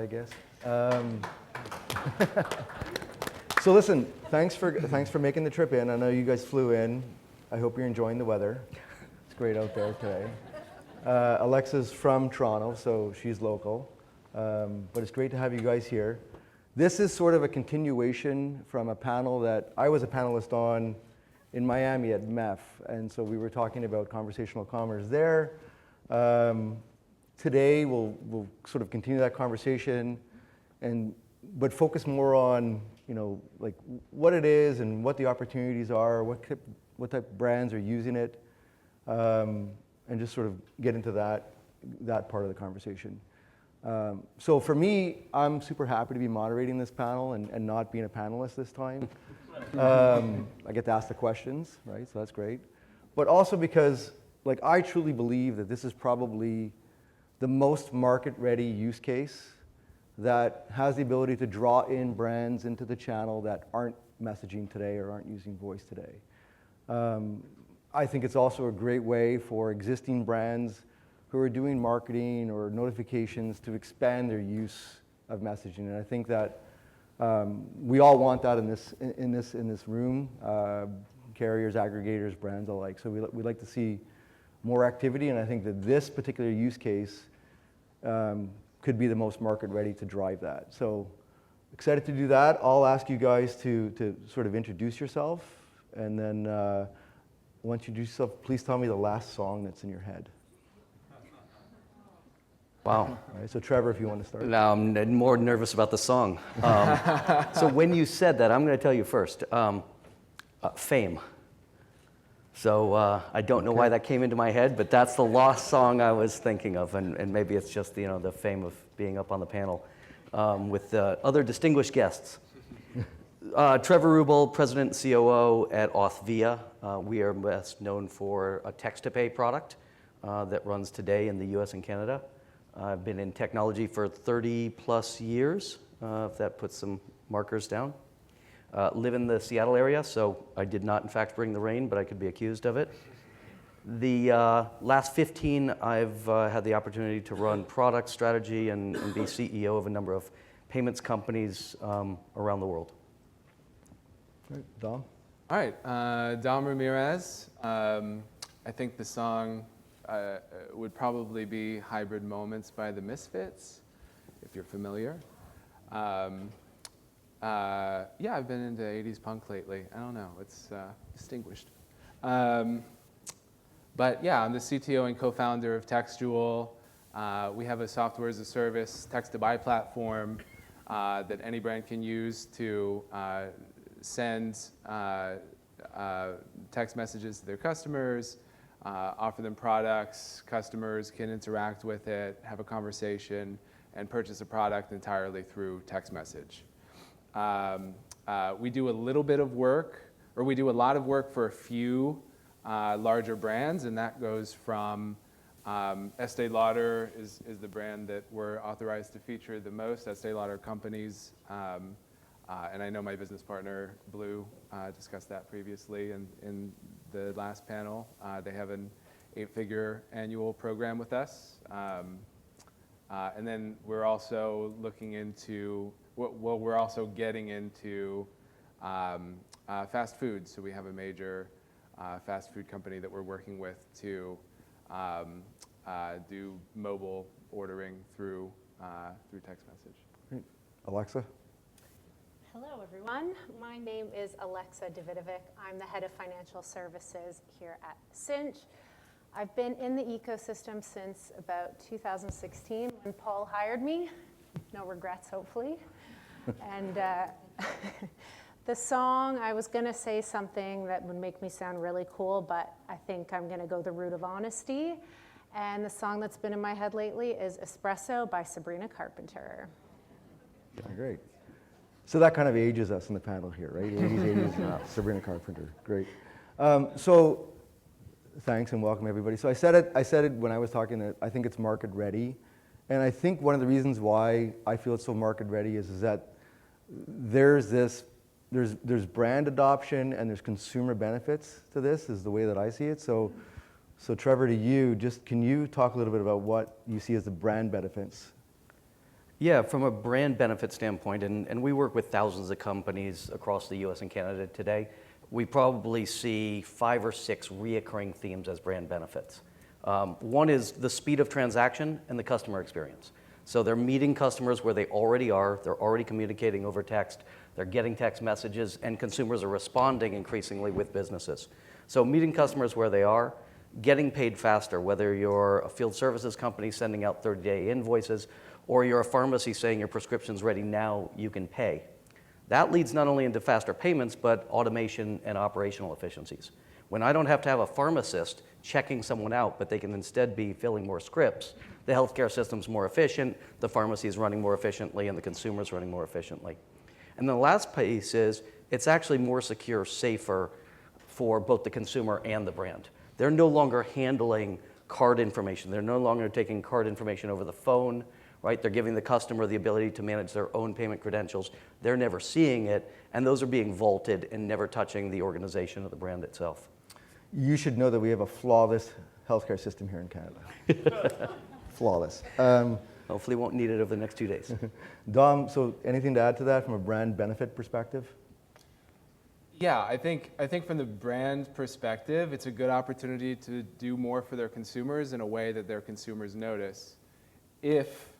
I guess. So listen, thanks for making the trip in. I know you guys flew in. I hope you're enjoying the weather. It's great out there today. Alexa's from Toronto, so she's local. But it's great to have you guys here. This is sort of a continuation from a panel that I was a panelist on in Miami at MEF, and so we were talking about conversational commerce there. Today we'll sort of continue that conversation, but focus more on like what it is and what the opportunities are, what type of brands are using it, and just sort of get into that part of the conversation. So for me, I'm super happy to be moderating this panel and not being a panelist this time. I get to ask the questions, right? So that's great. But also because, like, I truly believe that this is probably the most market-ready use case that has the ability to draw in brands into the channel that aren't messaging today or aren't using voice today. I think it's also a great way for existing brands who are doing marketing or notifications to expand their use of messaging. And I think that we all want that in this room, carriers, aggregators, brands alike. So we like to see more activity, and I think that this particular use case could be the most market ready to drive that. So excited to do that. I'll ask you guys to sort of introduce yourself, and then once you do so, please tell me the last song that's in your head. Wow. All right, so Trevor, if you want to start. Now I'm more nervous about the song. So when you said that, I'm going to tell you first. Fame. So I don't know why that came into my head, but that's the lost song I was thinking of, and maybe it's just the fame of being up on the panel with other distinguished guests. Trevor Rubel, President and COO at Authvia. We are best known for a text-to-pay product that runs today in the US and Canada. I've been in technology for 30 plus years, if that puts some markers down. Live in the Seattle area, so I did not in fact bring the rain, but I could be accused of it. The last 15, I've had the opportunity to run product strategy and be CEO of a number of payments companies around the world. Great. Dom? All right, Dom Ramirez. I think the song would probably be Hybrid Moments by the Misfits, if you're familiar. Yeah, I've been into 80s punk lately. I don't know, it's distinguished. But yeah, I'm the CTO and co-founder of Textual. We have a software as a service text-to-buy platform that any brand can use to send text messages to their customers, offer them products. Customers can interact with it, have a conversation, and purchase a product entirely through text message. We do a little bit of work, or we do a lot of work for a few larger brands, and that goes from Estee Lauder is the brand that we're authorized to feature the most, Estee Lauder companies. And I know my business partner, Blue, discussed that previously in the last panel. They have an 8-figure annual program with us. And then we're also looking into, we're also getting into fast food. So we have a major fast food company that we're working with to do mobile ordering through text message. Great. Alexa? Hello, everyone. My name is Alexa Davidovic. I'm the head of financial services here at Cinch. I've been in the ecosystem since about 2016 when Paul hired me. No regrets, hopefully. And the song, I was going to say something that would make me sound really cool, but I think I'm going to go the route of honesty. And the song that's been in my head lately is Espresso by Sabrina Carpenter. Yeah, great. So that kind of ages us in the panel here, right? 80s, 80s, Sabrina Carpenter, great. So thanks and welcome everybody. So I said it when I was talking that I think it's market ready. And I think one of the reasons why I feel it's so market ready is that there's brand adoption and there's consumer benefits to this is the way that I see it. So Trevor, to you, just can you talk a little bit about what you see as the brand benefits Yeah, from a brand benefit standpoint, and we work with thousands of companies across the US and Canada today, we probably see 5 or 6 reoccurring themes as brand benefits. One is the speed of transaction and the customer experience. So they're meeting customers where they already are, they're already communicating over text, they're getting text messages, and consumers are responding increasingly with businesses. So meeting customers where they are, getting paid faster, whether you're a field services company sending out 30-day invoices, or you're a pharmacy saying your prescription's ready now, you can pay. That leads not only into faster payments, but automation and operational efficiencies. When I don't have to have a pharmacist checking someone out, but they can instead be filling more scripts, the healthcare system's more efficient, the pharmacy is running more efficiently, and the consumer's running more efficiently. And the last piece is it's actually more secure, safer for both the consumer and the brand. They're no longer handling card information. They're no longer taking card information over the phone, right? They're giving the customer the ability to manage their own payment credentials. They're never seeing it, and those are being vaulted and never touching the organization or the brand itself. You should know that we have a flawless healthcare system here in Canada. Flawless. Hopefully won't need it over the next 2 days. Dom, so anything to add to that from a brand benefit perspective? Yeah, I think from the brand perspective, it's a good opportunity to do more for their consumers in a way that their consumers notice. If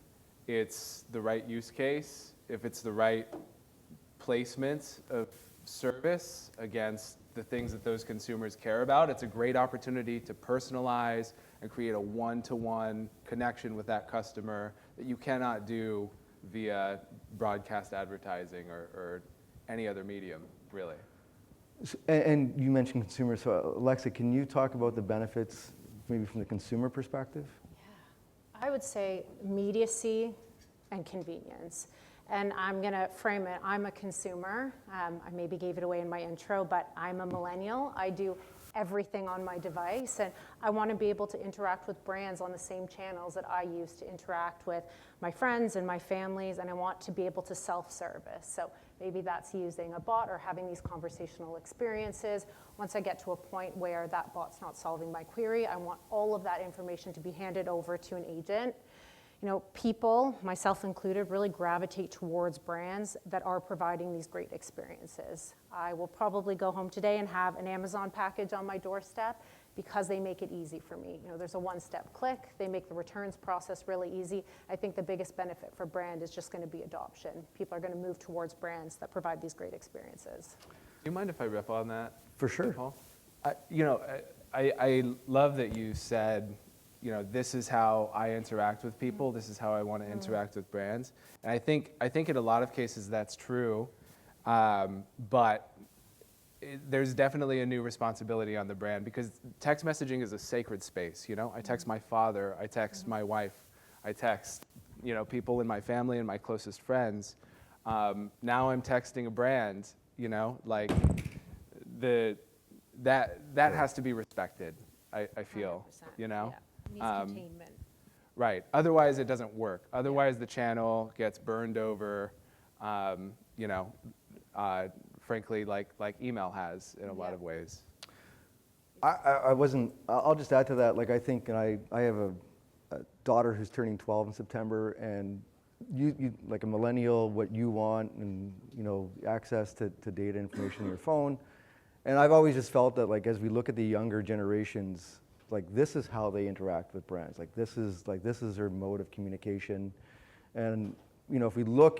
it's the right use case, if it's the right placement of service against the things that those consumers care about, it's a great opportunity to personalize and create a one-to-one connection with that customer that you cannot do via broadcast advertising or any other medium, really. And you mentioned consumers, so Alexa, can you talk about the benefits maybe from the consumer perspective? I would say immediacy and convenience. And I'm going to frame it. I'm a consumer. I maybe gave it away in my intro, but I'm a millennial. I do everything on my device, and I want to be able to interact with brands on the same channels that I use to interact with my friends and my families, and I want to be able to self-service. So maybe that's using a bot or having these conversational experiences. Once I get to a point where that bot's not solving my query, I want all of that information to be handed over to an agent. You know, people, myself included, really gravitate towards brands that are providing these great experiences. I will probably go home today and have an Amazon package on my doorstep because they make it easy for me. You know, there's a one-step click. They make the returns process really easy. I think the biggest benefit for brand is just going to be adoption. People are going to move towards brands that provide these great experiences. Do you mind if I riff on that? For sure. Paul? I love that you said, you know, this is how I interact with people. This is how I want to interact with brands. And I think in a lot of cases that's true, but there's definitely a new responsibility on the brand because text messaging is a sacred space. You know, I text my father, I text my wife, I text, you know, people in my family and my closest friends. Now I'm texting a brand. You know, like that has to be respected. I feel. 100%, You know. Yeah. Needs containment. Right. Otherwise, it doesn't work. Otherwise, the channel gets burned over, you know, frankly, like email has in a lot of ways. I'll just add to that. Like, I think, and I have a daughter who's turning 12 in September, and you like a millennial, what you want, and, you know, access to data information on your phone. And I've always just felt that, like, as we look at the younger generations, like, this is how they interact with brands. Like, this is their mode of communication. And, you know, if we look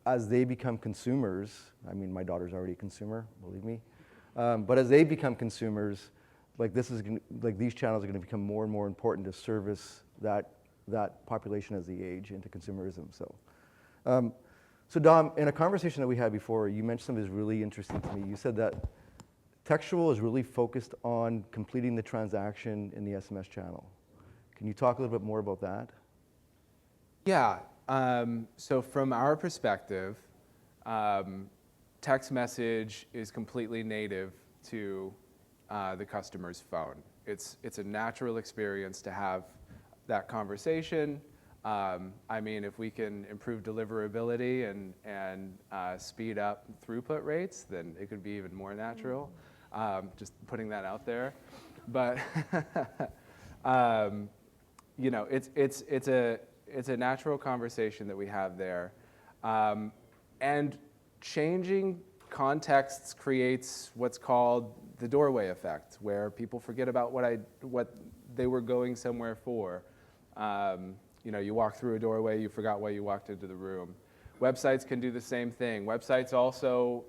as they become consumers, I mean, my daughter's already a consumer, believe me. But as they become consumers, like, these channels are going to become more and more important to service that population as they age into consumerism. So Dom, in a conversation that we had before, you mentioned something that's really interesting to me. You said that textual is really focused on completing the transaction in the SMS channel. Can you talk a little bit more about that? Yeah. So from our perspective, text message is completely native to the customer's phone. It's a natural experience to have that conversation. I mean, if we can improve deliverability and speed up throughput rates, then it could be even more natural. Just putting that out there. But you know, it's it's a natural conversation that we have there. And changing contexts creates what's called the doorway effect, where people forget about what they were going somewhere for. You walk through a doorway, you forgot why you walked into the room. Websites can do the same thing. Websites also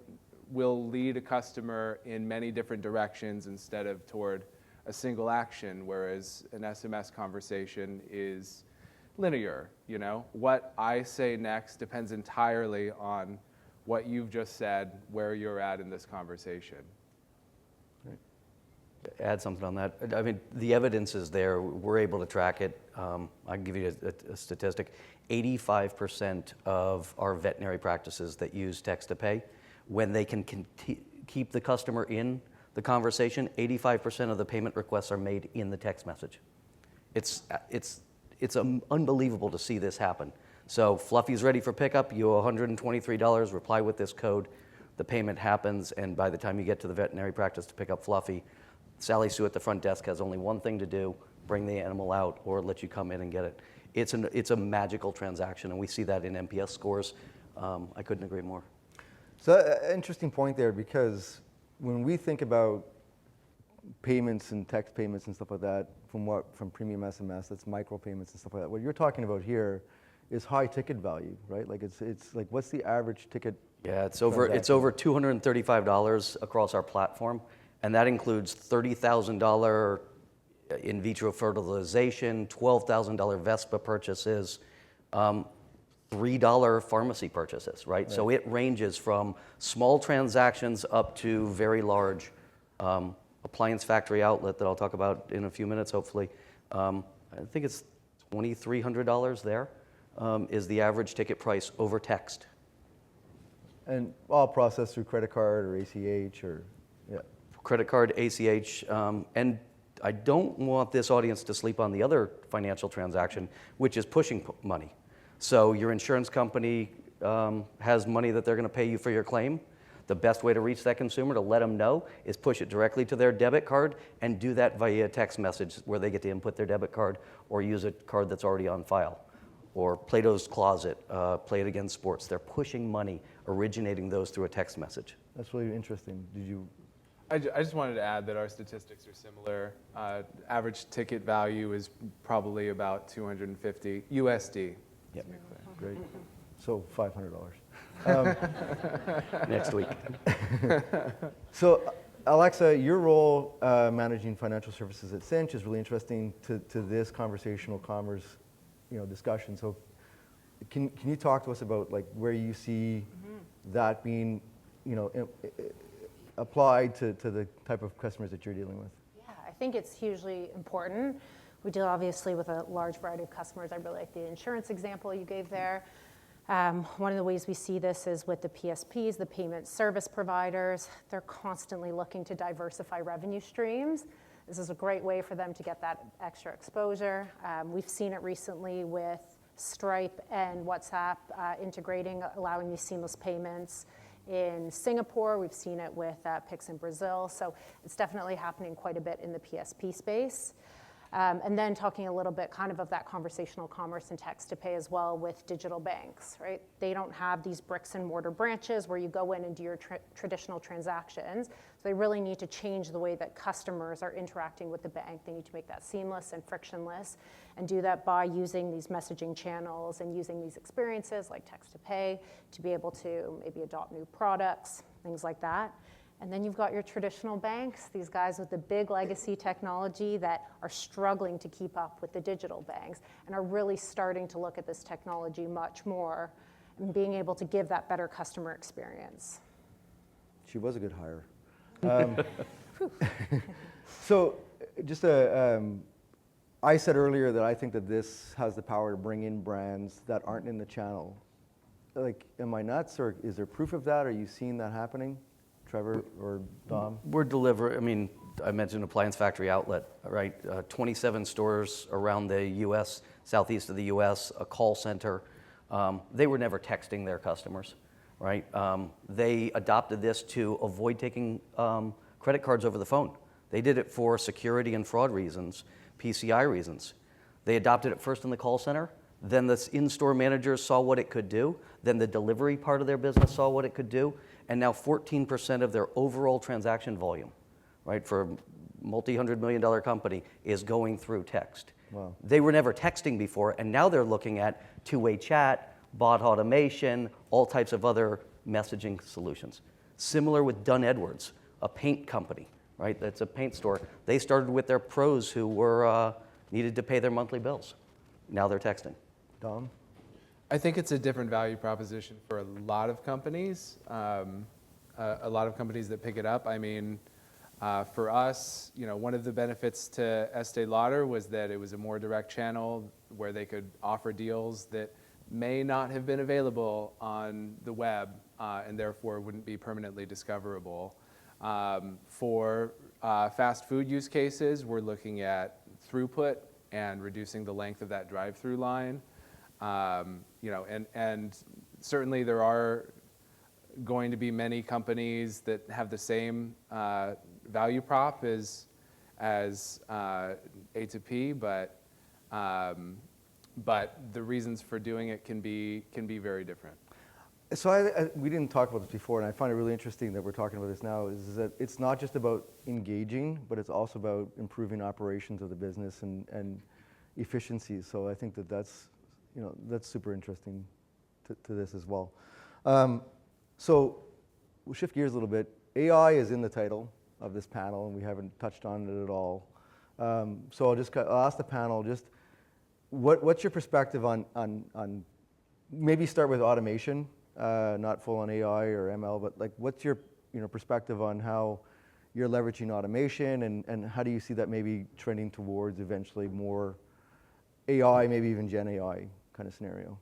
will lead a customer in many different directions instead of toward a single action, whereas an SMS conversation is linear. What I say next depends entirely on what you've just said, where you're at in this conversation. Add something on that. I mean, the evidence is there. We're able to track it. I can give you a statistic. 85% of our veterinary practices that use text to pay, when they can keep the customer in the conversation, 85% of the payment requests are made in the text message. It's unbelievable to see this happen. So Fluffy's ready for pickup. You owe $123. Reply with this code. The payment happens, and by the time you get to the veterinary practice to pick up Fluffy, Sally Sue at the front desk has only one thing to do: bring the animal out or let you come in and get it. It's a magical transaction, and we see that in NPS scores. I couldn't agree more. So interesting point there, because when we think about payments and text payments and stuff like that, from premium SMS, that's micro payments and stuff like that. What you're talking about here is high ticket value, right? Like it's like, what's the average ticket? Yeah, it's over $235 across our platform, and that includes $30,000 in vitro fertilization, $12,000 Vespa purchases, $3 pharmacy purchases, right? So it ranges from small transactions up to very large appliance factory outlet that I'll talk about in a few minutes, hopefully. I think it's $2,300 there is the average ticket price over text. And all processed through credit card or ACH or, yeah. Credit card, ACH, and I don't want this audience to sleep on the other financial transaction, which is pushing money. So your insurance company has money that they're going to pay you for your claim. The best way to reach that consumer, to let them know, is push it directly to their debit card and do that via text message where they get to input their debit card or use a card that's already on file. Or Plato's Closet, Play It Again Sports. They're pushing money, originating those through a text message. That's really interesting. Did you? I just wanted to add that our statistics are similar. Average ticket value is probably about $250 USD. Yep. Great. So $500. Next week. So Alexa, your role managing financial services at Cinch is really interesting to this conversational commerce discussion. So can you talk to us about like where you see that being applied to the type of customers that you're dealing with? Yeah, I think it's hugely important. We deal obviously with a large variety of customers. I really like the insurance example you gave there. One of the ways we see this is with the PSPs, the payment service providers. They're constantly looking to diversify revenue streams. This is a great way for them to get that extra exposure. We've seen it recently with Stripe and WhatsApp integrating, allowing these seamless payments. In Singapore, we've seen it with Pix in Brazil. So it's definitely happening quite a bit in the PSP space. And then talking a little bit kind of that conversational commerce and text to pay as well with digital banks, right? They don't have these bricks and mortar branches where you go in and do your traditional transactions. So they really need to change the way that customers are interacting with the bank. They need to make that seamless and frictionless and do that by using these messaging channels and using these experiences like text to pay to be able to maybe adopt new products, things like that. And then you've got your traditional banks, these guys with the big legacy technology that are struggling to keep up with the digital banks and are really starting to look at this technology much more and being able to give that better customer experience. She was a good hire. So just I said earlier that I think that this has the power to bring in brands that aren't in the channel. Like, am I nuts, or is there proof of that? Are you seeing that happening? Trevor or Dom? We're delivering, I mentioned Appliance Factory Outlet, right? 27 stores around the US, southeast of the US, a call center. They were never texting their customers, right? They adopted this to avoid taking credit cards over the phone. They did it for security and fraud reasons, PCI reasons. They adopted it first in the call center. then the in-store managers saw what it could do, then the delivery part of their business saw what it could do, and now 14% of their overall transaction volume, right, for a multi-hundred-million-dollar company is going through text. Wow. They were never texting before, and now they're looking at two-way chat, bot automation, all types of other messaging solutions. Similar with Dunn Edwards, a paint company, right? That's a paint store. They started with their pros who were needed to pay their monthly bills. Now they're texting. Dom? I think it's a different value proposition for a lot of companies. A lot of companies that pick it up. I mean, for us, one of the benefits to Estee Lauder was that it was a more direct channel where they could offer deals that may not have been available on the web and therefore wouldn't be permanently discoverable. For fast food use cases, we're looking at throughput and reducing the length of that drive-through line. And certainly there are going to be many companies that have the same value prop as A2P, but the reasons for doing it can be very different. So we didn't talk about this before, and I find it really interesting that we're talking about this now, is that it's not just about engaging, but it's also about improving operations of the business and efficiencies. So I think that's super interesting to this as well. So we'll shift gears a little bit. AI is in the title of this panel, and we haven't touched on it at all. So I'll ask the panel just what's your perspective on maybe start with automation, not full on AI or ML, but like what's your perspective on how you're leveraging automation, and how do you see that maybe trending towards eventually more AI, maybe even Gen AI kind of scenario?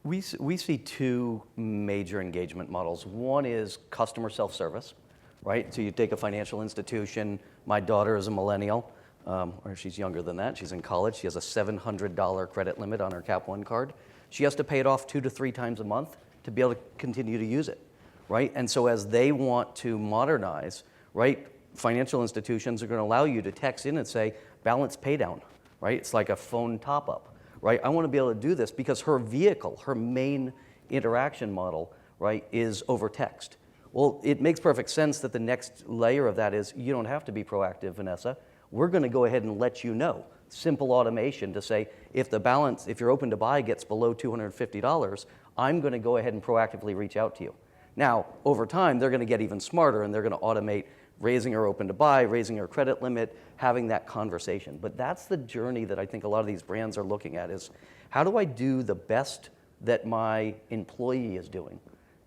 We see two major engagement models. One is customer self-service, right? So you take a financial institution. My daughter is a millennial, or she's younger than that. She's in college. She has a $700 credit limit on her Cap One card. She has to pay it off 2 to 3 times a month to be able to continue to use it, right? And so as they want to modernize, right, financial institutions are going to allow you to text in and say, balance pay down, right? It's like a phone top-up. Right? I want to be able to do this because her vehicle, her main interaction model, right, is over text. Well, it makes perfect sense that the next layer of that is you don't have to be proactive, Vanessa. We're going to go ahead and let you know. Simple automation to say, if your open to buy gets below $250, I'm going to go ahead and proactively reach out to you. Now, over time, they're going to get even smarter, and they're going to automate raising our open to buy, raising our credit limit, having that conversation. But that's the journey that I think a lot of these brands are looking at is, how do I do the best that my employee is doing?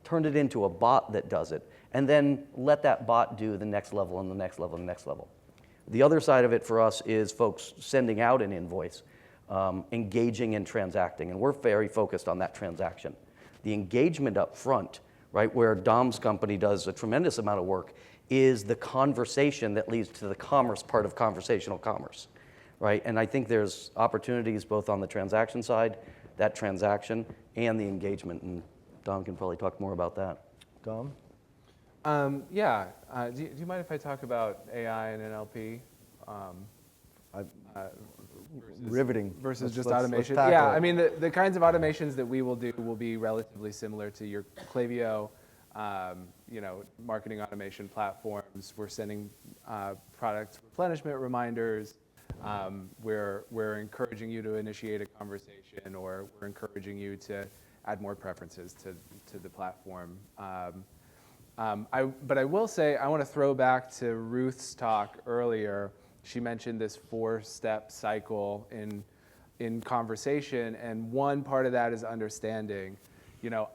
Turn it into a bot that does it, and then let that bot do the next level and the next level and the next level. The other side of it for us is folks sending out an invoice, engaging and transacting, and we're very focused on that transaction. The engagement up front, right, where Dom's company does a tremendous amount of work, is the conversation that leads to the commerce part of conversational commerce, right? And I think there's opportunities both on the transaction side, that transaction, and the engagement, and Dom can probably talk more about that. Dom? Yeah. Do you mind if I talk about AI and NLP? Riveting. Versus Let's just tackle automation. it. Yeah, I mean, the kinds of automations that we will do will be relatively similar to your Klaviyo, marketing automation platforms. We're sending product replenishment reminders. We're encouraging you to initiate a conversation, or we're encouraging you to add more preferences to the platform. But I will say, I want to throw back to Ruth's talk earlier. She mentioned this 4-step cycle in conversation, and one part of that is understanding.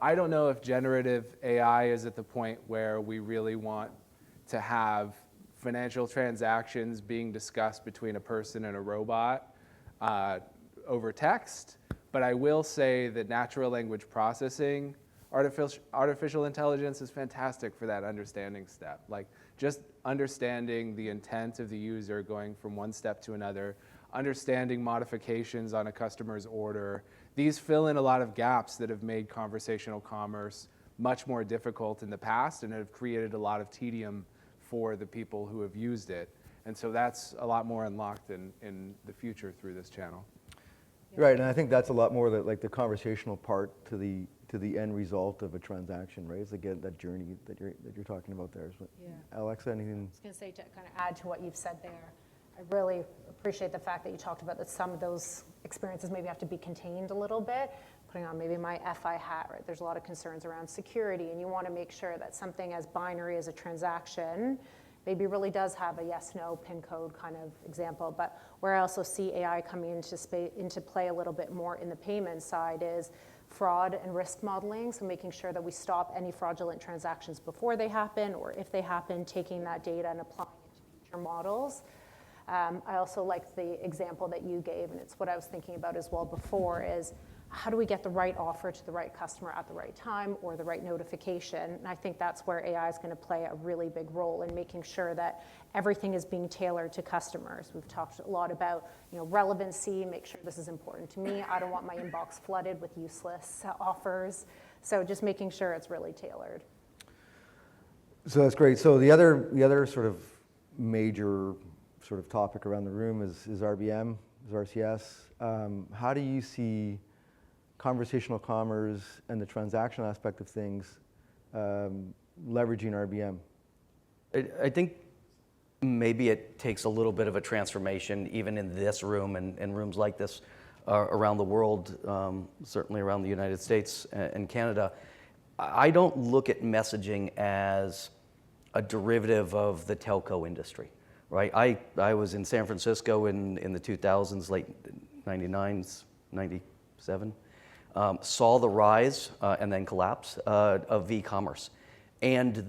I don't know if generative AI is at the point where we really want to have financial transactions being discussed between a person and a robot over text, but I will say that natural language processing, artificial intelligence is fantastic for that understanding step. Like just understanding the intent of the user going from one step to another, understanding modifications on a customer's order. These fill in a lot of gaps that have made conversational commerce much more difficult in the past and have created a lot of tedium for the people who have used it. And so that's a lot more unlocked in the future through this channel. Right, and I think that's a lot more like the conversational part to the end result of a transaction, right? It's again that journey that you're talking about there. So, Yeah. Alexa, anything? I was going to say, to kind of add to what you've said there, I really appreciate the fact that you talked about that some of those experiences maybe have to be contained a little bit, putting on maybe my FI hat, right? There's a lot of concerns around security, and you want to make sure that something as binary as a transaction maybe really does have a yes, no, PIN code kind of example. But where I also see AI coming into play a little bit more in the payment side is fraud and risk modeling, so making sure that we stop any fraudulent transactions before they happen, or if they happen, taking that data and applying it to future models. I also like the example that you gave, and it's what I was thinking about as well before, is how do we get the right offer to the right customer at the right time, or the right notification? And I think that's where AI is going to play a really big role in making sure that everything is being tailored to customers. We've talked a lot about, relevancy, make sure this is important to me. I don't want my inbox flooded with useless offers. So just making sure it's really tailored. So that's great. So the other sort of major sort of topic around the room is RBM, is RCS. How do you see conversational commerce and the transactional aspect of things leveraging RBM? I think maybe it takes a little bit of a transformation, even in this room and rooms like this around the world, certainly around the United States and Canada. I don't look at messaging as a derivative of the telco industry, right? I was in San Francisco in the 2000s, late 99s, 97, saw the rise and then collapse of e-commerce. And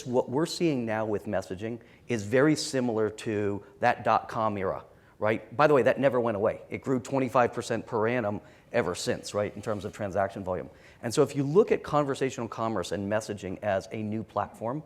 what we're seeing now with messaging is very similar to that .com era, right? By the way, that never went away. It grew 25% per annum ever since, right, in terms of transaction volume. And so if you look at conversational commerce and messaging as a new platform,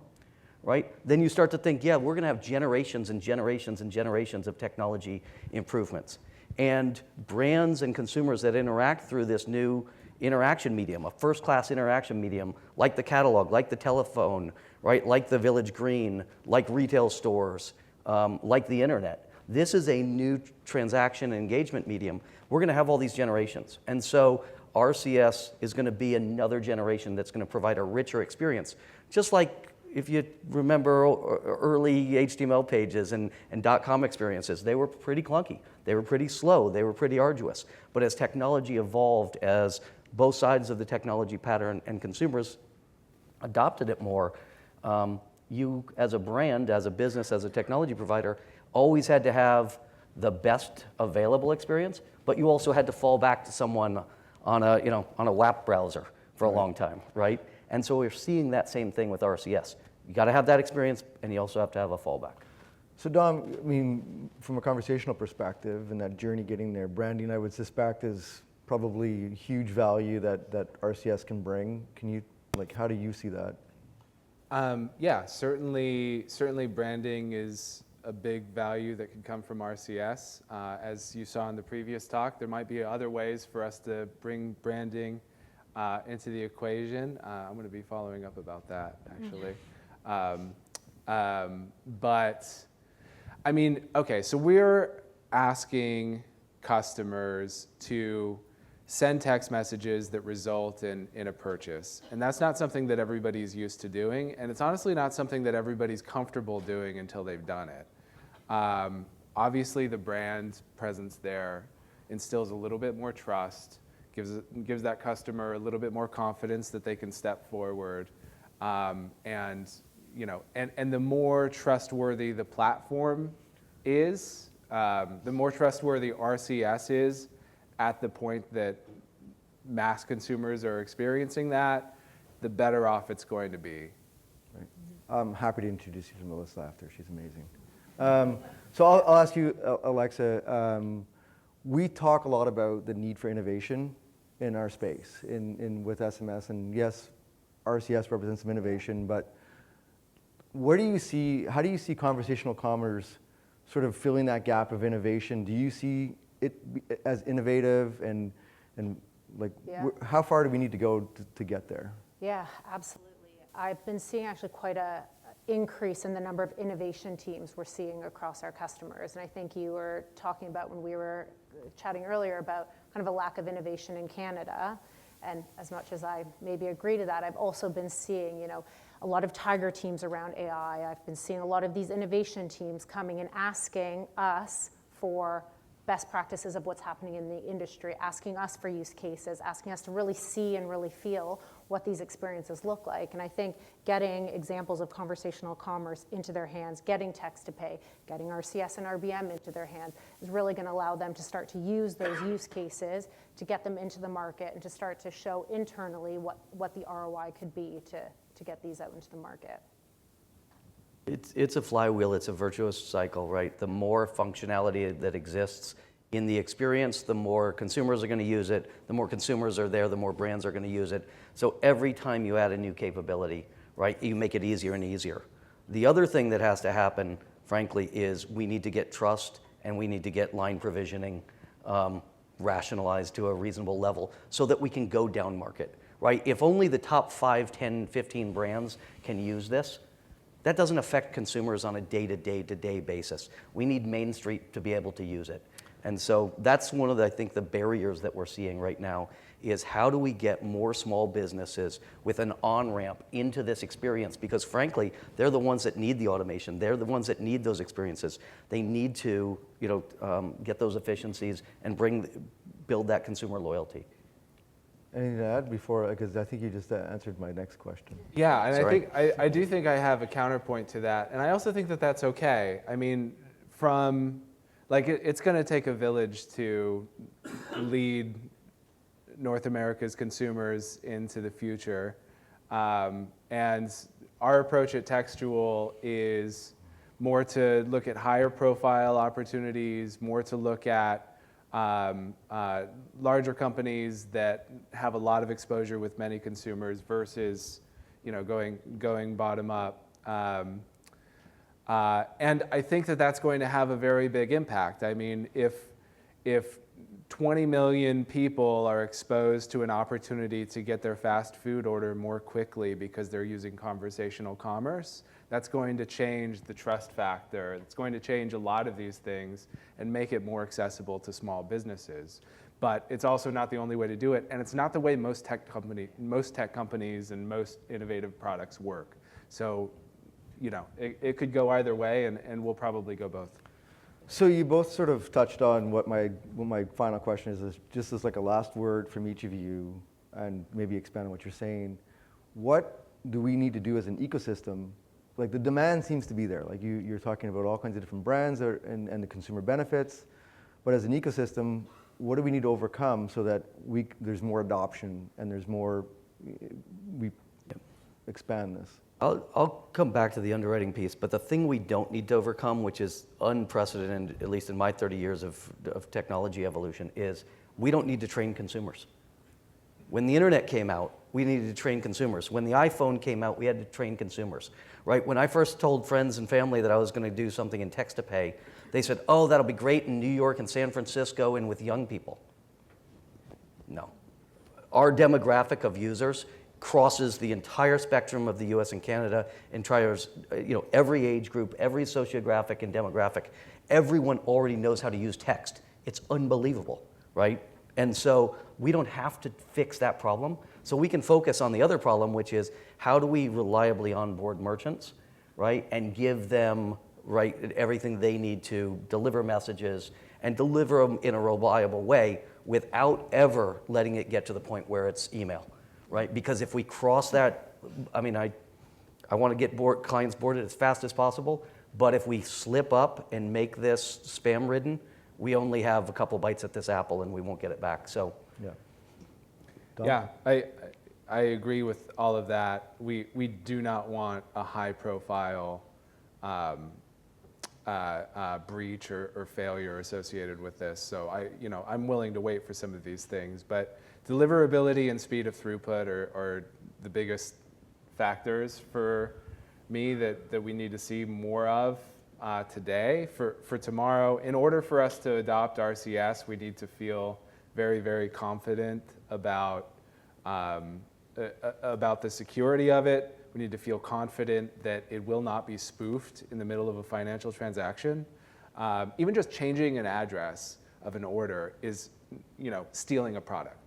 right, then you start to think, yeah, we're going to have generations and generations and generations of technology improvements. And brands and consumers that interact through this new interaction medium, a first-class interaction medium, like the catalog, like the telephone, right, like the Village Green, like retail stores, like the internet. This is a new transaction and engagement medium. We're going to have all these generations. And so RCS is going to be another generation that's going to provide a richer experience. Just like if you remember early HTML pages and .com experiences, they were pretty clunky. They were pretty slow. They were pretty arduous. But as technology evolved, as both sides of the technology pattern and consumers adopted it more, you as a brand, as a business, as a technology provider, always had to have the best available experience, but you also had to fall back to someone on a WAP browser for a long time, right? And so we're seeing that same thing with RCS. You got to have that experience, and you also have to have a fallback. So Dom, I mean, from a conversational perspective and that journey getting there, branding, I would suspect, is probably huge value that RCS can bring. Can you, how do you see that? Yeah, certainly branding is a big value that can come from RCS. As you saw in the previous talk, there might be other ways for us to bring branding into the equation. I'm going to be following up about that, actually. But, I mean, okay, so we're asking customers to send text messages that result in a purchase. And that's not something that everybody's used to doing, and it's honestly not something that everybody's comfortable doing until they've done it. Obviously, the brand presence there instills a little bit more trust, gives that customer a little bit more confidence that they can step forward, and the more trustworthy the platform is, the more trustworthy RCS is at the point that mass consumers are experiencing that, the better off it's going to be. Right. I'm happy to introduce you to Melissa after. She's amazing. So I'll ask you, Alexa, we talk a lot about the need for innovation in our space, with SMS, and yes, RCS represents some innovation, but how do you see conversational commerce sort of filling that gap of innovation? Do you see it as innovative, and how far do we need to go to get there? Yeah, absolutely. I've been seeing actually quite a increase in the number of innovation teams we're seeing across our customers. And I think you were talking about when we were chatting earlier about kind of a lack of innovation in Canada. And as much as I maybe agree to that, I've also been seeing, a lot of tiger teams around AI. I've been seeing a lot of these innovation teams coming and asking us for best practices of what's happening in the industry, asking us for use cases, asking us to really see and really feel what these experiences look like. And I think getting examples of conversational commerce into their hands, getting text to pay, getting RCS and RBM into their hands is really going to allow them to start to use those use cases to get them into the market and to start to show internally what the ROI could be to get these out into the market. It's a flywheel, it's a virtuous cycle, right? The more functionality that exists in the experience, the more consumers are going to use it. The more consumers are there, the more brands are going to use it. So every time you add a new capability, right, you make it easier and easier. The other thing that has to happen, frankly, is we need to get trust and we need to get line provisioning rationalized to a reasonable level so that we can go down market, right? If only the top 5, 10, 15 brands can use this, that doesn't affect consumers on a day-to-day basis. We need Main Street to be able to use it. And so that's one of the, I think, the barriers that we're seeing right now is how do we get more small businesses with an on-ramp into this experience? Because frankly, they're the ones that need the automation. They're the ones that need those experiences. They need to, get those efficiencies and build that consumer loyalty. Anything to add before, because I think you just answered my next question. Yeah, and Sorry. I do think I have a counterpoint to that, and I also think that that's okay. I mean, it's going to take a village to lead North America's consumers into the future, and our approach at Textual is more to look at higher profile opportunities, more to look at larger companies that have a lot of exposure with many consumers versus, going bottom up. And I think that that's going to have a very big impact. I mean, if 20 million people are exposed to an opportunity to get their fast food order more quickly because they're using conversational commerce, that's going to change the trust factor. It's going to change a lot of these things and make it more accessible to small businesses. But it's also not the only way to do it, and it's not the way most tech companies and most innovative products work. So, it could go either way, and we'll probably go both. So you both sort of touched on what my final question is just as like a last word from each of you, and maybe expand on what you're saying. What do we need to do as an ecosystem? Like the demand seems to be there. Like you're talking about all kinds of different brands and the consumer benefits, but as an ecosystem, what do we need to overcome so that there's more adoption and we expand this? I'll come back to the underwriting piece, but the thing we don't need to overcome, which is unprecedented, at least in my 30 years of technology evolution, is we don't need to train consumers. When the internet came out, we needed to train consumers. When the iPhone came out, we had to train consumers, right? When I first told friends and family that I was going to do something in text to pay, they said, oh, that'll be great in New York and San Francisco and with young people. No. Our demographic of users crosses the entire spectrum of the US and Canada and tries, every age group, every sociographic and demographic. Everyone already knows how to use text. It's unbelievable, right? And so we don't have to fix that problem. So we can focus on the other problem, which is how do we reliably onboard merchants, right? And give them, right, everything they need to deliver messages and deliver them in a reliable way without ever letting it get to the point where it's email. Right? Because if we cross that, I want to get clients boarded as fast as possible, but if we slip up and make this spam-ridden, we only have a couple bites at this apple and we won't get it back. So, yeah. Don? Yeah, I agree with all of that. We do not want a high-profile breach or failure associated with this. So I'm willing to wait for some of these things, but deliverability and speed of throughput are the biggest factors for me that we need to see more of today. For tomorrow, in order for us to adopt RCS, we need to feel very, very confident about the security of it. We need to feel confident that it will not be spoofed in the middle of a financial transaction. Even just changing an address of an order is stealing a product.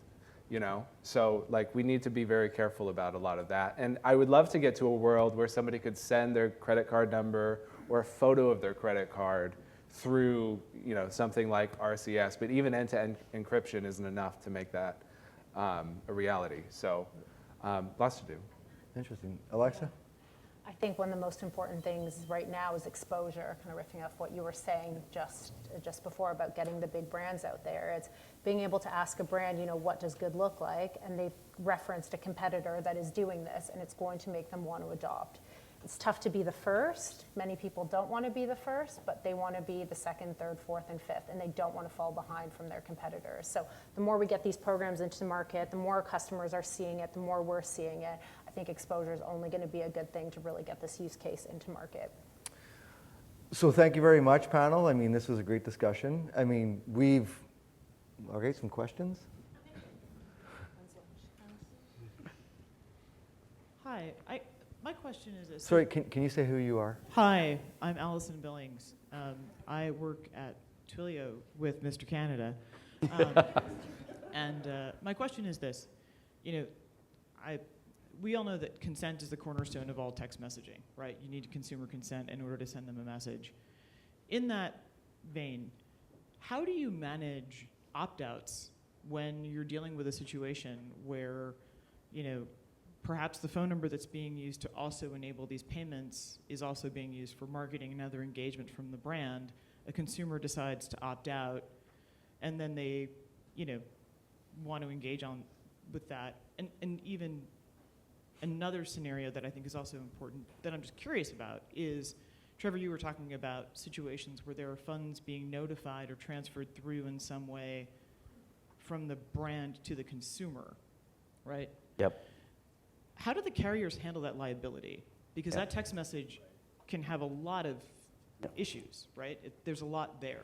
So like we need to be very careful about a lot of that. And I would love to get to a world where somebody could send their credit card number or a photo of their credit card through something like RCS, but even end-to-end encryption isn't enough to make that a reality. So lots to do. Interesting. Alexa? I think one of the most important things right now is exposure, kind of riffing off what you were saying just before about getting the big brands out there. It's being able to ask a brand, what does good look like? And they've referenced a competitor that is doing this, and it's going to make them want to adopt. It's tough to be the first. Many people don't want to be the first, but they want to be the second, third, fourth, and fifth, and they don't want to fall behind from their competitors. So the more we get these programs into the market, the more customers are seeing it, the more we're seeing it. I think exposure is only going to be a good thing to really get this use case into market. So thank you very much, panel. I mean, this was a great discussion. I mean, okay, some questions? Hi, my question is this. Sorry, can you say who you are? Hi, I'm Allison Billings. I work at Twilio with Mr. Canada. And my question is this. We all know that consent is the cornerstone of all text messaging, right? You need consumer consent in order to send them a message. In that vein, how do you manage opt-outs when you're dealing with a situation where, perhaps the phone number that's being used to also enable these payments is also being used for marketing and other engagement from the brand? A consumer decides to opt out, and then they, want to engage with that. And even another scenario that I think is also important that I'm just curious about is, Trevor, you were talking about situations where there are funds being notified or transferred through in some way from the brand to the consumer, right? Yep. How do the carriers handle that liability? Because that text message can have a lot of issues, right? There's a lot there.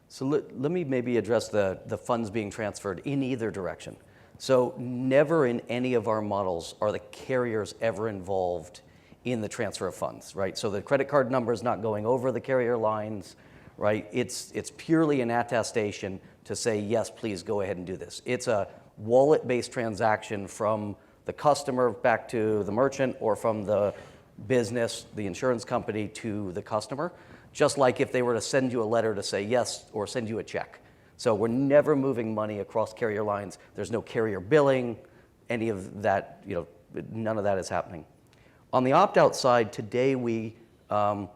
So let me maybe address the funds being transferred in either direction. So never in any of our models are the carriers ever involved in the transfer of funds, right? So the credit card number is not going over the carrier lines, right? It's purely an attestation to say, yes, please go ahead and do this. It's a wallet-based transaction from the customer back to the merchant, or from the business, the insurance company, to the customer, just like if they were to send you a letter to say yes or send you a check. So we're never moving money across carrier lines. There's no carrier billing, any of that, none of that is happening. On the opt-out side, today we toe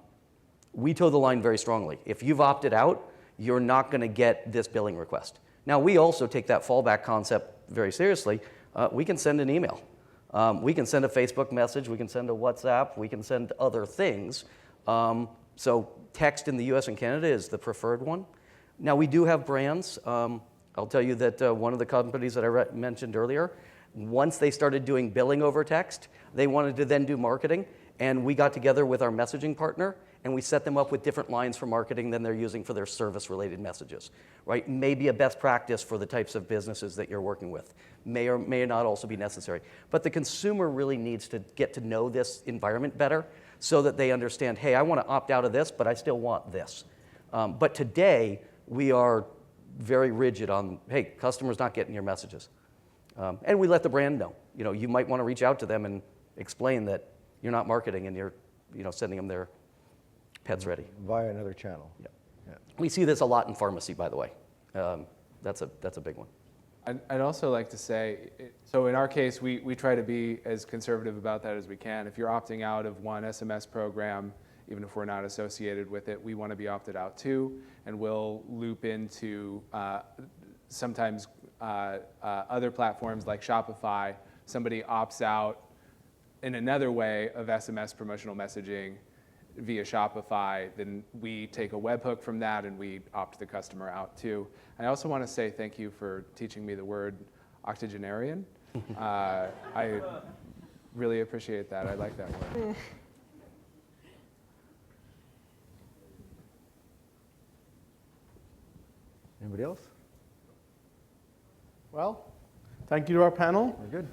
the line very strongly. If you've opted out, you're not going to get this billing request. Now, we also take that fallback concept very seriously. We can send an email. We can send a Facebook message. We can send a WhatsApp. We can send other things. So text in the US and Canada is the preferred one. Now, we do have brands. I'll tell you that one of the companies that I mentioned earlier, once they started doing billing over text, they wanted to then do marketing. And we got together with our messaging partner, and we set them up with different lines for marketing than they're using for their service-related messages, right? Maybe a best practice for the types of businesses that you're working with. May or may not also be necessary. But the consumer really needs to get to know this environment better so that they understand, hey, I want to opt out of this, but I still want this. But today, we are very rigid on, hey, customers not getting your messages. And we let the brand know. You might want to reach out to them and explain that you're not marketing and you're sending them their peds ready. Via another channel. Yeah. We see this a lot in pharmacy, by the way. That's a big one. I'd also like to say, so in our case, we try to be as conservative about that as we can. If you're opting out of one SMS program, even if we're not associated with it, we want to be opted out too, and we'll loop into sometimes other platforms like Shopify. Somebody opts out in another way of SMS promotional messaging via Shopify, then we take a webhook from that and we opt the customer out too. I also want to say thank you for teaching me the word octogenarian. I really appreciate that. I like that word. Anybody else? Well, thank you to our panel. We're good.